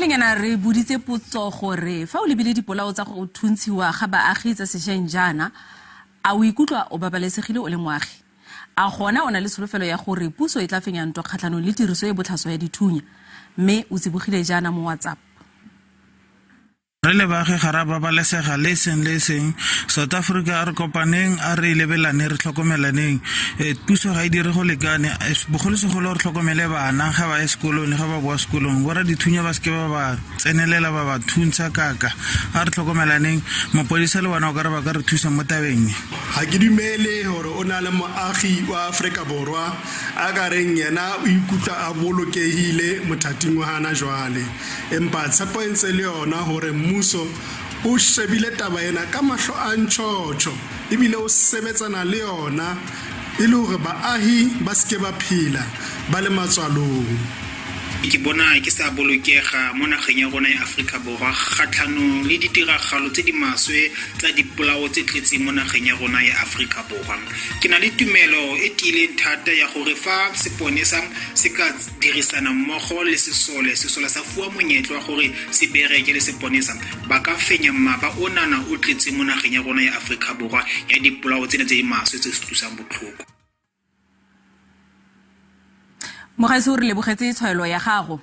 Motlhofenyana re buditse potso gore fa o lebile dipolao tsa go thuntshiwa ga baagi tsa sešweng jaana a o ikutlwa o babalesegile o le moagi a gona o na le solofelo ya gore puso e tla fenya ntwa kgatlhanong le tiriso e botlhaswa ya dithunya mme o tsibogile jaana mo WhatsApp. Re le baagi ga ra babalesega le seng South Africa a re kopaneng a re lebelane re tlhokomelaneng puso ga e dire go lekane bogolosegolo re tlhokomele bana ga ba sekolong ga ba boa sekolong bora dithunya ba ske ba ba tsenelela ba ba thuntsha kaka a re tlhokomelaneng mapodisa le bona o ka re ba ka re thusa mo tabeng ha ke dumele hore o na le moagi wa Afrika Borwa a ka reng yena o ikutlwa a bolokehile mothating wa hana jwale empa tshepo e ntse le yona hore mmuso o shebile taba ena ka mahlo a ntšhotšho ebile o sebetsana le yona e le hore baahi ba ske ba phela ba le matswalong. Ke bona ke sa bolokega mo nageng ya rona ya Afrika Borwa kgatlhanong le ditiragalo tse di maswe tsa dipolao tse tletseng mo nageng ya rona ya Afrika Borwa. Ke na le tumelo e tiileng thata ya gore fa seponesa se ka dirisana mmogo le sesole sa fuwa monyetlo wa gore se bereke le seponesa ba ka fenya maba onana o tletseng mo nageng ya rona ya Afrika Borwa ya dipolao tse di maswe tse se tlusang botlhoko. Mogaisi o re lebogetse tshwaelo ya gago.